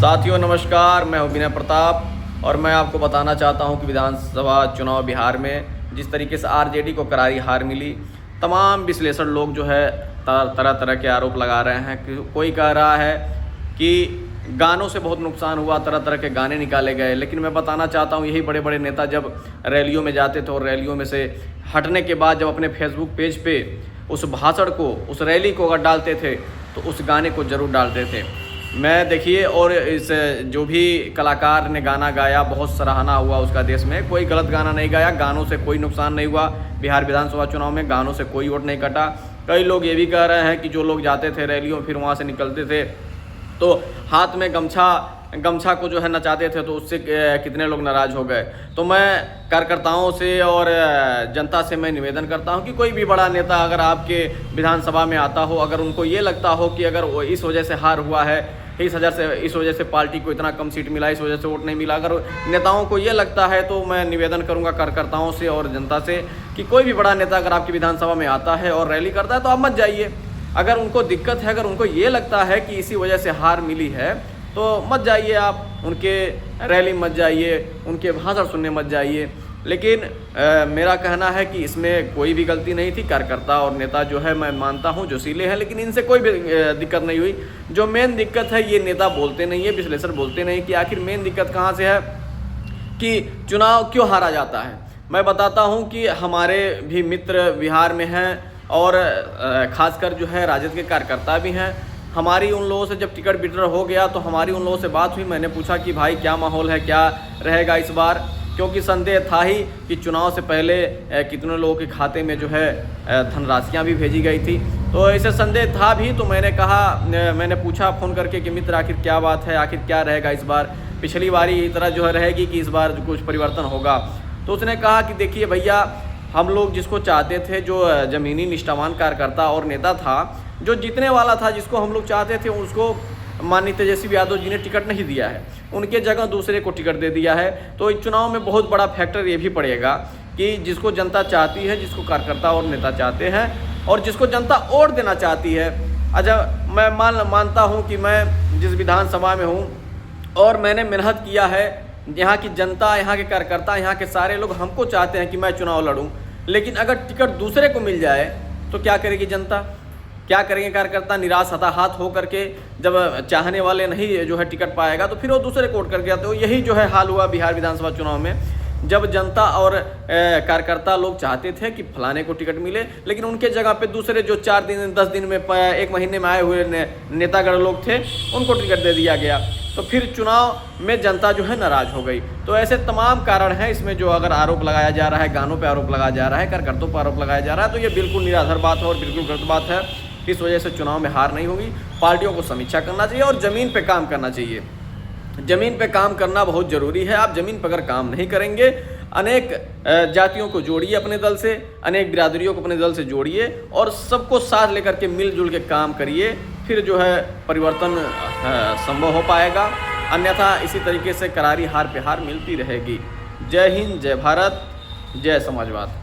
साथियों नमस्कार, मैं हूं विनय प्रताप और मैं आपको बताना चाहता हूं कि विधानसभा चुनाव बिहार में जिस तरीके से आरजेडी को करारी हार मिली, तमाम विश्लेषण लोग जो है तरह तरह के आरोप लगा रहे हैं कि कोई कह रहा है कि गानों से बहुत नुकसान हुआ, तरह तरह के गाने निकाले गए। लेकिन मैं बताना चाहता हूं, यही बड़े बड़े नेता जब रैलियों में जाते थे और रैलियों में से हटने के बाद जब अपने फेसबुक पेज पे उस भाषण को, उस रैली को अगर डालते थे तो उस गाने को ज़रूर डालते थे। मैं देखिए, और इस जो भी कलाकार ने गाना गाया बहुत सराहना हुआ उसका देश में। कोई गलत गाना नहीं गाया, गानों से कोई नुकसान नहीं हुआ। बिहार विधानसभा चुनाव में गानों से कोई वोट नहीं कटा। कई लोग ये भी कह रहे हैं कि जो लोग जाते थे रैलियों फिर वहाँ से निकलते थे तो हाथ में गमछा को जो है नचाते थे, तो उससे कितने लोग नाराज़ हो गए। तो मैं कार्यकर्ताओं से और जनता से मैं निवेदन करता हूं कि कोई भी बड़ा नेता अगर आपके विधानसभा में आता हो, अगर उनको ये लगता हो कि अगर वो इस वजह से हार हुआ है, इस वजह से पार्टी को इतना कम सीट मिला, इस वजह से वोट नहीं मिला, अगर नेताओं को ये लगता है तो मैं निवेदन करूंगा कार्यकर्ताओं से और जनता से कि कोई भी बड़ा नेता अगर आपकी विधानसभा में आता है और रैली करता है तो आप मत जाइए। अगर उनको दिक्कत है, अगर उनको ये लगता है कि इसी वजह से हार मिली है तो मत जाइए, आप उनके रैली मत जाइए, उनके भाषण सुनने मत जाइए। लेकिन मेरा कहना है कि इसमें कोई भी गलती नहीं थी। कार्यकर्ता और नेता जो है मैं मानता हूं जोशीले हैं, लेकिन इनसे कोई भी दिक्कत नहीं हुई। जो मेन दिक्कत है ये नेता बोलते नहीं है, विश्लेषण बोलते नहीं कि आखिर मेन दिक्कत कहाँ से है कि चुनाव क्यों हारा जाता है। मैं बताता हूँ कि हमारे भी मित्र बिहार में हैं और ख़ासकर जो है राजद के कार्यकर्ता भी हैं। हमारी उन लोगों से जब टिकट विड्रॉ हो गया तो हमारी उन लोगों से बात हुई। मैंने पूछा कि भाई क्या माहौल है, क्या रहेगा इस बार, क्योंकि संदेह था ही कि चुनाव से पहले कितने लोगों के खाते में जो है धनराशियाँ भी भेजी गई थी। तो ऐसे संदेह था भी। तो मैंने पूछा फ़ोन करके कि मित्र आखिर क्या बात है, आखिर क्या रहेगा इस बार, पिछली बारी इस तरह जो है रहेगी कि इस बार कुछ परिवर्तन होगा। तो उसने कहा कि देखिए भैया, हम लोग जिसको चाहते थे, जो ज़मीनी निष्ठावान कार्यकर्ता और नेता था, जो जीतने वाला था, जिसको हम लोग चाहते थे, उसको माननीय तेजस्वी यादव जी ने टिकट नहीं दिया है, उनके जगह दूसरे को टिकट दे दिया है। तो इस चुनाव में बहुत बड़ा फैक्टर ये भी पड़ेगा कि जिसको जनता चाहती है, जिसको कार्यकर्ता और नेता चाहते हैं और जिसको जनता वोट देना चाहती है। अच्छा, मैं मानता हूँ कि मैं जिस विधानसभा में हूँ और मैंने मेहनत किया है, यहाँ की जनता, यहाँ के कार्यकर्ता, यहाँ के सारे लोग हमको चाहते हैं कि मैं चुनाव लड़ूँ। लेकिन अगर टिकट दूसरे को मिल जाए तो क्या करेगी जनता, क्या करेंगे कार्यकर्ता? निराश हताहत हो करके जब चाहने वाले नहीं जो है टिकट पाएगा तो फिर वो दूसरे को वोट करके आते हो। यही जो है हाल हुआ बिहार विधानसभा चुनाव में, जब जनता और कार्यकर्ता लोग चाहते थे कि फलाने को टिकट मिले, लेकिन उनके जगह पे दूसरे जो 4 दिन 10 दिन में 1 महीने में आए हुए नेतागढ़ लोग थे, उनको टिकट दे दिया गया। तो फिर चुनाव में जनता जो है नाराज़ हो गई। तो ऐसे तमाम कारण हैं इसमें। जो अगर आरोप लगाया जा रहा है, गानों पे आरोप लगाया जा रहा है, कार्यकर्ताओं पर आरोप लगाया जा रहा है, तो ये बिल्कुल निराधार बात है और बिल्कुल गलत बात है। इस वजह से चुनाव में हार नहीं होगी। पार्टियों को समीक्षा करना चाहिए और ज़मीन पे काम करना चाहिए। ज़मीन पे काम करना बहुत ज़रूरी है। आप ज़मीन पर अगर काम नहीं करेंगे, अनेक जातियों को जोड़िए अपने दल से, अनेक बिरादरियों को अपने दल से जोड़िए और सबको साथ लेकर के मिलजुल के काम करिए, फिर जो है परिवर्तन संभव हो पाएगा। अन्यथा इसी तरीके से करारी हार पे हार मिलती रहेगी। जय हिंद, जय भारत, जय समाजवाद।